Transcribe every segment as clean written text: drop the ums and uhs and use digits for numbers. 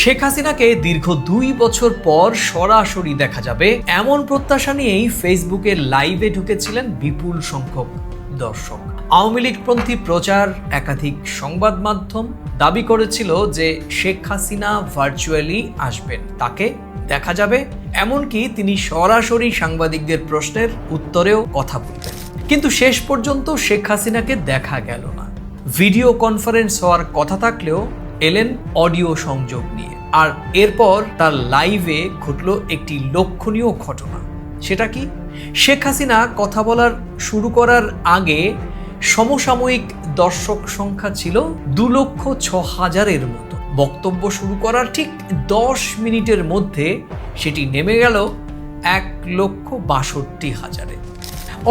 শেখ হাসিনাকে দীর্ঘ 2 বছর পর সরাসরি দেখা যাবে এমন প্রত্যাশা নিয়েই ফেসবুকে লাইভে ঢুকেছিলেন বিপুল সংখ্যক দর্শক। আওয়ামী লীগপন্থী প্রচার, একাধিক সংবাদ মাধ্যম দাবি করেছিল যে শেখ হাসিনা ভার্চুয়ালি আসবেন, তাকে দেখা যাবে, এমনকি তিনি সরাসরি সাংবাদিকদের প্রশ্নের উত্তরেও কথা বলবেন। কিন্তু শেষ পর্যন্ত শেখ হাসিনাকে দেখা গেল না। ভিডিও কনফারেন্স হওয়ার কথা থাকলেও এলেন অডিও সংযোগ নিয়ে। আর এরপর তার লাইভে ঘটল একটি লক্ষণীয় ঘটনা। সেটা কি? শেখ হাসিনা কথা বলার শুরু করার আগে সমসাময়িক দর্শক সংখ্যা ছিল 2,06,000-এর মতো। বক্তব্য শুরু করার ঠিক 10 মিনিটের মধ্যে সেটি নেমে গেল 1,62,000-এ।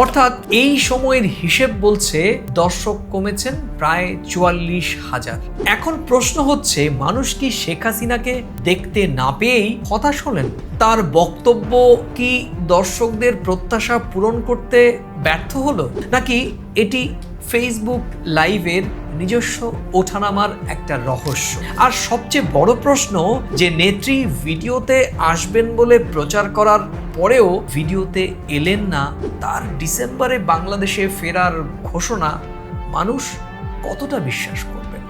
অর্থাৎ এই সময়ের হিসেব বলছে দর্শক কমেছেন প্রায় 44,000। এখন প্রশ্ন হচ্ছে, মানুষ কি শেখ হাসিনাকে দেখতে না পেয়েই হতাশ হলেন? তার বক্তব্য কি দর্শকদের প্রত্যাশা পূরণ করতে ব্যর্থ হলো, নাকি এটি ফেসবুক লাইভের নিজস্ব ওঠানামার একটা রহস্য? আর সবচেয়ে বড় প্রশ্ন, যে নেত্রী ভিডিওতে আসবেন বলে প্রচার করার পরেও ভিডিওতে এলেন না, তার ডিসেম্বরে বাংলাদেশে ফেরার ঘোষণা মানুষ কতটা বিশ্বাস করবেন?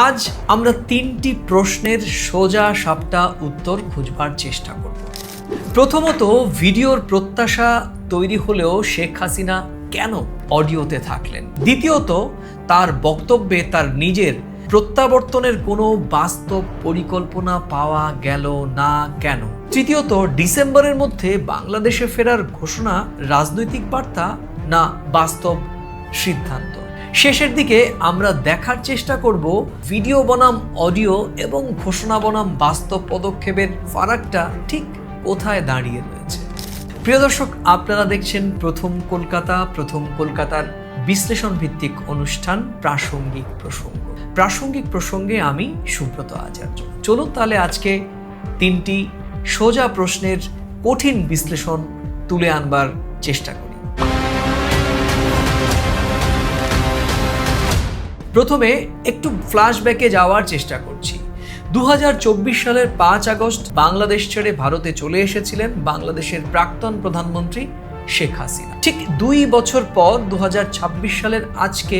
আজ আমরা 3টি প্রশ্নের সোজা সাপটা উত্তর খুঁজবার চেষ্টা করব। প্রথমত, ভিডিওর প্রত্যাশা তৈরি হলেও শেখ হাসিনা কেন অডিওতে থাকলেন? দ্বিতীয়ত, তার বক্তব্যে তার নিজের প্রত্যাবর্তনের কোনো বাস্তব পরিকল্পনা পাওয়া গেল না কেন? তৃতীয়ত, ডিসেম্বরের মধ্যে বাংলাদেশে ফেরার ঘোষণা রাজনৈতিক বার্তা না বাস্তব সিদ্ধান্ত? শেষের দিকে আমরা দেখার চেষ্টা করব ভিডিও বনাম অডিও এবং ঘোষণা বনাম বাস্তব পদক্ষেপের ফারাকটা ঠিক কোথায় দাঁড়িয়ে রয়েছে। প্রিয় দর্শক, আপনারা দেখছেন প্রথম কলকাতার বিশ্লেষণ ভিত্তিক অনুষ্ঠান প্রাসঙ্গিক প্রসঙ্গ। প্রাসঙ্গিক প্রসঙ্গে আমি সুব্রত আচার্য। চলুন তাহলে আজকে 3টি সোজা প্রশ্নের কঠিন বিশ্লেষণ তুলে আনবার চেষ্টা করি। প্রথমে একটু ফ্ল্যাশব্যাকে যাওয়ার চেষ্টা করছি। 2024 সালের 5 আগস্ট বাংলাদেশ ছেড়ে ভারতে চলে এসেছিলেন বাংলাদেশের প্রাক্তন প্রধানমন্ত্রী শেখ হাসিনা। ঠিক 2 বছর পর 2026 সালের আজকে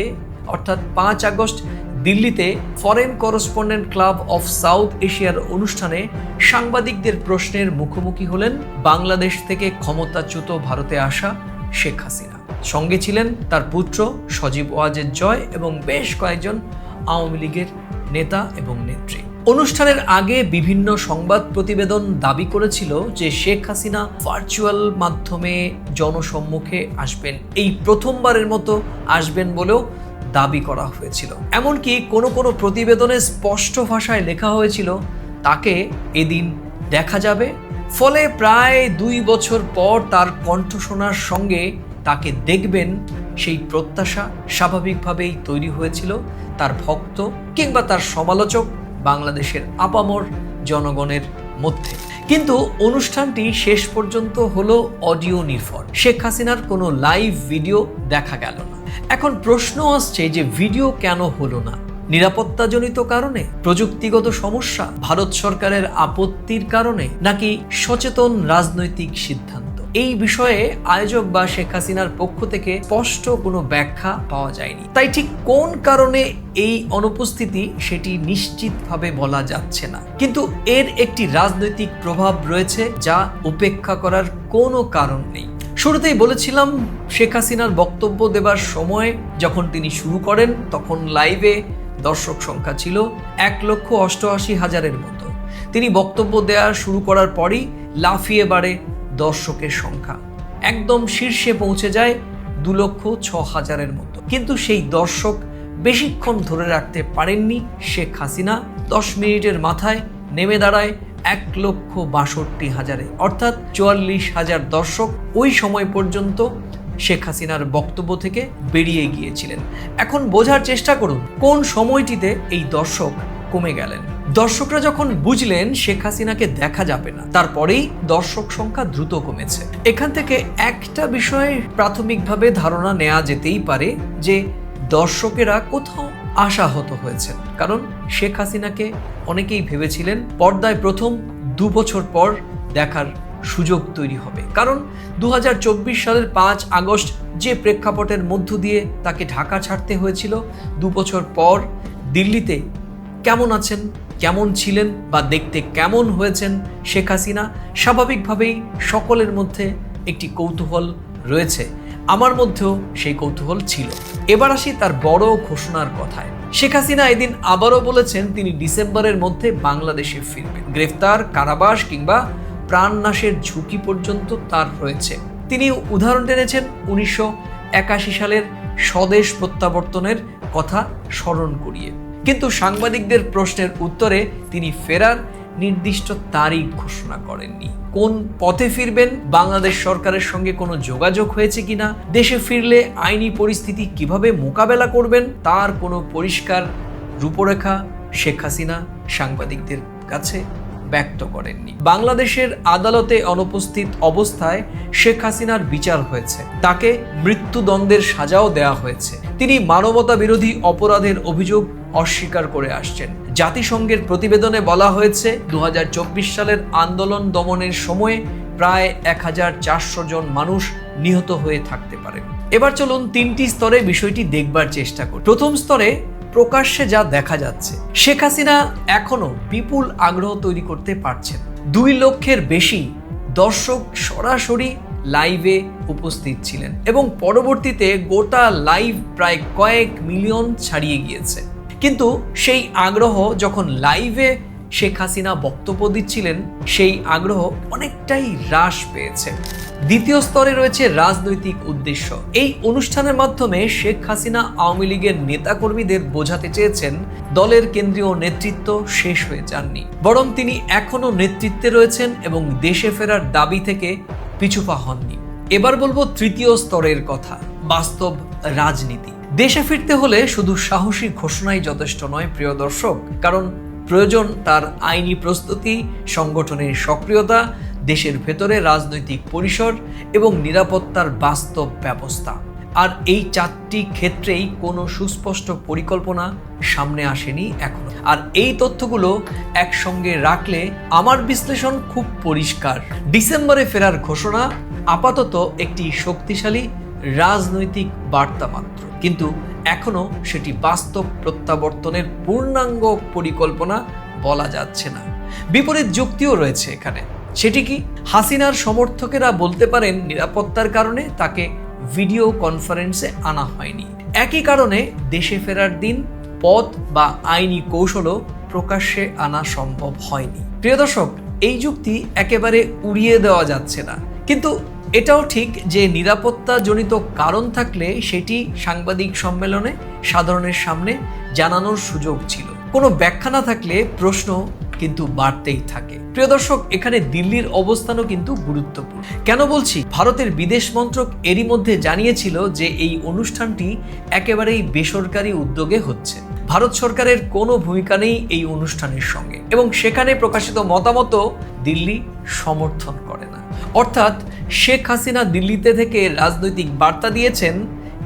অর্থাৎ 5 আগস্ট দিল্লিতে foreign correspondent club of south এশিয়ার অনুষ্ঠানে সাংবাদিকদের প্রশ্নের মুখোমুখি হলেন বাংলাদেশ থেকে ক্ষমতাচ্যুত ভারতে আসা শেখ হাসিনা। সঙ্গে ছিলেন তার পুত্র সজীব ওয়াজেদ জয় এবং বেশ কয়েকজন আওয়ামী লীগের নেতা এবং নেত্রী। অনুষ্ঠানের আগে বিভিন্ন সংবাদ প্রতিবেদন দাবি করেছিল যে শেখ হাসিনা ভার্চুয়াল মাধ্যমে জনসম্মুখে আসবেন, এই প্রথমবারের মতো আসবেন বলেও দাবি করা হয়েছিল। এমনকি কোনো প্রতিবেদনে স্পষ্ট ভাষায় লেখা হয়েছিল তাকে এদিন দেখা যাবে। ফলে প্রায় 2 বছর পর তার কণ্ঠ শোনার সঙ্গে তাকে দেখবেন, সেই প্রত্যাশা স্বাভাবিকভাবেই তৈরি হয়েছিল তার ভক্ত কিংবা তার সমালোচক বাংলাদেশের আপামর জনগণের মধ্যে। কিন্তু অনুষ্ঠানটি শেষ পর্যন্ত হলো অডিও নির্ভর। শেখ হাসিনার কোনো লাইভ ভিডিও দেখা গেল না। এখন প্রশ্ন আসছে যে ভিডিও কেন হলো না? নিরাপত্তাজনিত কারণে, প্রযুক্তিগত সমস্যা, ভারত সরকারের আপত্তির কারণে, নাকি সচেতন রাজনৈতিক সিদ্ধান্ত? এই বিষয়ে আয়োজক বা শেখ হাসিনার পক্ষ থেকে স্পষ্ট কোনো ব্যাখ্যা পাওয়া যায়নি। তাই ঠিক কোন কারণে এই অনুপস্থিতি সেটি নিশ্চিতভাবে বলা যাচ্ছে না। কিন্তু এর একটি রাজনৈতিক প্রভাব রয়েছে যা উপেক্ষা করার কোনো কারণ নেই। শুরুতেই বলেছিলাম, শেখ হাসিনার বক্তব্য দেবার সময় যখন তিনি শুরু করেন তখন লাইভে দর্শক সংখ্যা ছিল 1,88,000-এর মতো। তিনি বক্তব্য দেওয়া শুরু করার পরই লাফিয়ে বাড়ে দর্শকের সংখ্যা, একদম শীর্ষে পৌঁছে যায় 2,06,000-এর মতো। কিন্তু সেই দর্শক বেশিক্ষণ ধরে রাখতে পারেননি শেখ হাসিনা। 10 মিনিটের মাথায় নেমে দাঁড়ায় 1,62,000-এ, অর্থাৎ 44,000 দর্শক ওই সময় পর্যন্ত শেখ হাসিনার বক্তব্য থেকে বেরিয়ে গিয়েছিলেন। এখন বোঝার চেষ্টা করুন কোন সময়টিতে এই দর্শক কমে গেলেন। দর্শকরা যখন বুঝলেন শেখ হাসিনাকে দেখা যাবে না, তারপরেই দর্শক সংখ্যা দ্রুত কমেছে। এখান থেকে একটা বিষয়ে প্রাথমিকভাবে ধারণা নেওয়া যেতেই পারে যে দর্শকেরা কোথাও আশাহত হয়েছেন, কারণ শেখ হাসিনাকে অনেকেই ভেবেছিলেন পর্দায় প্রথম 2 বছর পর দেখার সুযোগ তৈরি হবে। কারণ 2024 সালের 5 আগস্ট যে প্রেক্ষাপটের মধ্য দিয়ে তাকে ঢাকা ছাড়তে হয়েছিল, 2 বছর পর দিল্লিতে কেমন আছেন, কেমন ছিলেন বা দেখতে কেমন হয়েছেন শেখ হাসিনা, স্বাভাবিকভাবেই সকলের মধ্যে একটি কৌতূহল রয়েছে। আমার মধ্যেও সেই কৌতূহল ছিল। এবার আসি তার বড় ঘোষণার কথায়। শেখ হাসিনা এদিন আবারও বলেছেন তিনি ডিসেম্বরের মধ্যে বাংলাদেশে ফিরবেন। গ্রেফতার, কারাবাস কিংবা প্রাণনাশের ঝুঁকি পর্যন্ত তার রয়েছে। তিনি উদাহরণ টেনেছেন 1981 সালের স্বদেশ প্রত্যাবর্তনের কথা স্মরণ করিয়ে। কিন্তু সাংবাদিকদের প্রশ্নের উত্তরে তিনি ফেরার নির্দিষ্ট তারিখ ঘোষণা করেননি। কোন পথে ফিরবেন, বাংলাদেশ সরকারের সঙ্গে কোনো যোগাযোগ হয়েছে কিনা, দেশে ফিরলে আইনি পরিস্থিতি কিভাবে মোকাবেলা করবেন, তার কোনো পরিষ্কার রূপরেখা শেখ হাসিনা সাংবাদিকদের কাছে ব্যক্ত করেননি। বাংলাদেশের আদালতে অনুপস্থিত অবস্থায় শেখ হাসিনার বিচার হয়েছে, তাকে মৃত্যুদণ্ডের সাজাও দেওয়া হয়েছে। তিনি মানবতা বিরোধী অপরাধের অভিযোগ অস্বীকার করে আসছেন। জাতিসংঘের প্রতিবেদনে বলা হয়েছে 2024 সালের আন্দোলন দমনের সময়ে প্রায় 1400 জন মানুষ নিহত হয়ে থাকতে পারেন। এবার চলুন 3টি স্তরে বিষয়টি দেখবার চেষ্টা করি। প্রথম স্তরে প্রকাশ্যে যা দেখা যাচ্ছে, শেখ হাসিনা এখনো বিপুল আগ্রহ তৈরি করতে পারছেন। 2 লক্ষের বেশি দর্শক সরাসরি লাইভে উপস্থিত ছিলেন এবং পরবর্তীতে গোটা লাইভ প্রায় কয়েক মিলিয়ন ছাড়িয়ে গিয়েছে। কিন্তু সেই আগ্রহ যখন লাইভে শেখ হাসিনা বক্তব্য দিচ্ছিলেন, সেই আগ্রহ অনেকটাই হ্রাস পেয়েছে। দ্বিতীয় স্তরে রয়েছে রাজনৈতিক উদ্দেশ্য। এই অনুষ্ঠানের মাধ্যমে শেখ হাসিনা আওয়ামী লীগের নেতাকর্মীদের বোঝাতে চেয়েছেন দলের কেন্দ্রীয় নেতৃত্ব শেষ হয়ে যাননি, বরং তিনি এখনো নেতৃত্বে রয়েছেন এবং দেশে ফেরার দাবি থেকে পিছুপা হননি। এবার বলবো তৃতীয় স্তরের কথা, বাস্তব রাজনীতি। দেশে ফিরতে হলে শুধু সাহসী ঘোষণাই যথেষ্ট নয় প্রিয় দর্শক, কারণ প্রয়োজন তার আইনি প্রস্তুতি, সংগঠনের সক্রিয়তা, দেশের ভেতরে রাজনৈতিক পরিসর এবং নিরাপত্তার বাস্তব ব্যবস্থা। আর এই 4টি ক্ষেত্রেই কোনো সুস্পষ্ট পরিকল্পনা সামনে আসেনি এখনো। আর এই তথ্যগুলো একসঙ্গে রাখলে আমার বিশ্লেষণ খুব পরিষ্কার। ডিসেম্বরে ফেরার ঘোষণা আপাতত একটি শক্তিশালী রাজনৈতিক বার্তা মাত্র, কিন্তু এখনো সেটি বাস্তব প্রত্যাবর্তনের পূর্ণাঙ্গ পরিকল্পনা বলা যাচ্ছে না। বিপরীত যুক্তিও রয়েছে এখানে। সেটি কি? হাসিনার সমর্থকেরা বলতে পারেন নিরাপত্তার কারণে তাকে ভিডিও কনফারেন্সে আনা হয়নি। একই কারণে দেশে ফেরার দিন, পথ বা আইনি কৌশলও প্রকাশ্যে আনা সম্ভব হয়নি। প্রিয় দর্শক, এই যুক্তি একেবারে উড়িয়ে দেওয়া যাচ্ছে না, কিন্তু এটাও ঠিক যে নিরাপত্তাজনিত কারণ থাকলে সেটি সাংবাদিক সম্মেলনে সাধারণের সামনে জানানোর সুযোগ ছিল। কোনো ব্যাখ্যা না থাকলে প্রশ্ন কিন্তু বাড়তেই থাকে। প্রিয় দর্শক, এখানে দিল্লির অবস্থানও কিন্তু গুরুত্বপূর্ণ। কেন বলছি? ভারতের বিদেশ মন্ত্রক এরই মধ্যে জানিয়েছিল যে এই অনুষ্ঠানটি একেবারেই বেসরকারি উদ্যোগে হচ্ছে। ভারত সরকারের কোনো ভূমিকা নেই এই অনুষ্ঠানের সঙ্গে এবং সেখানে প্রকাশিত মতামতও দিল্লি সমর্থন করে না। অর্থাৎ শেখ হাসিনা দিল্লিতে থেকে রাজনৈতিক বার্তা দিয়েছেন,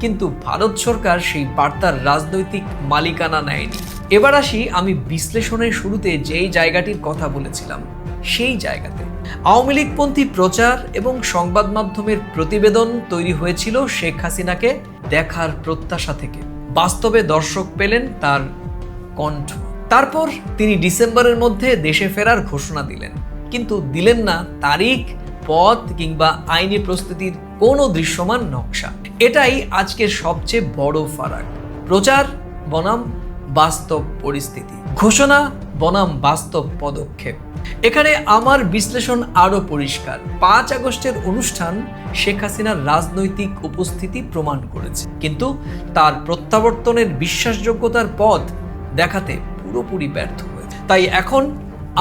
কিন্তু ভারত সরকার সেই বার্তার রাজনৈতিক মালিকানা নেয়নি। এবার আসি আমি বিশ্লেষণের শুরুতে যেই জায়গাটির কথা বলেছিলাম সেই জায়গাতে। আওয়ামী লীগপন্থী প্রচার এবং সংবাদ মাধ্যমের প্রতিবেদন তৈরি হয়েছিল শেখ হাসিনাকে দেখার প্রত্যাশা থেকে। বাস্তবে দর্শক পেলেন তার কণ্ঠ। তারপর তিনি ডিসেম্বরের মধ্যে দেশে ফেরার ঘোষণা দিলেন, কিন্তু দিলেন না তারিখ, পথ কিংবা আইনি প্রস্তুতির কোনো দৃশ্যমান নকশা। এটাই আজকের সবচেয়ে বড় ফারাক। প্রচার বনাম বাস্তব পরিস্থিতি, ঘোষণা বনাম বাস্তব পদক্ষেপ। এখানে আমার বিশ্লেষণ আরো পরিষ্কার। 5 আগস্টের অনুষ্ঠান শেখ হাসিনার রাজনৈতিক উপস্থিতি প্রমাণ করেছে, কিন্তু তার প্রত্যাবর্তনের বিশ্বাসযোগ্যতার পথ দেখাতে পুরোপুরি ব্যর্থ হয়েছে। তাই এখন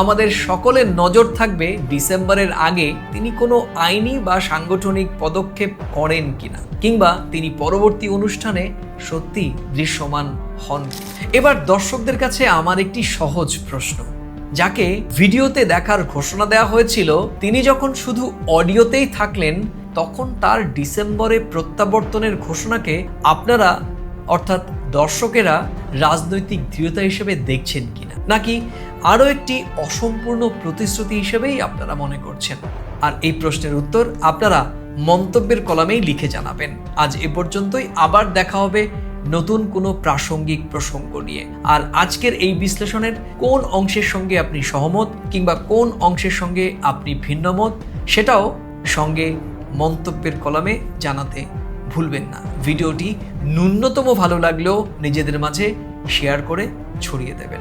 আমাদের সকলের নজর থাকবে ডিসেম্বরের আগে তিনি কোনো আইনি বা সাংগঠনিক পদক্ষেপ করেন কিনা, কিংবা তিনি পরবর্তী অনুষ্ঠানে সত্যি দৃশ্যমান হন। এবার দর্শকদের কাছে আমার একটি সহজ প্রশ্ন, যাকে ভিডিওতে দেখার ঘোষণা দেওয়া হয়েছিল, তিনি যখন শুধু অডিওতেই থাকলেন তখন তার ডিসেম্বরে প্রত্যাবর্তনের ঘোষণাকে আপনারা অর্থাৎ দর্শকেরা রাজনৈতিক দৃঢ়তা হিসেবে দেখছেন কিনা, নাকি আরও একটি অসম্পূর্ণ প্রতিশ্রুতি হিসেবেই আপনারা মনে করছেন? আর এই প্রশ্নের উত্তর আপনারা মন্তব্যের কলামেই লিখে জানাবেন। আজ এ পর্যন্তই, আবার দেখা হবে নতুন কোনো প্রাসঙ্গিক প্রসঙ্গ নিয়ে। আর আজকের এই বিশ্লেষণের কোন অংশের সঙ্গে আপনি সহমত কিংবা কোন অংশের সঙ্গে আপনি ভিন্নমত, সেটাও সঙ্গে মন্তব্যের কলামে জানাতে ভুলবেন না। ভিডিওটি ন্যূনতম ভালো লাগলেও নিজেদের মাঝে শেয়ার করে ছড়িয়ে দেবেন।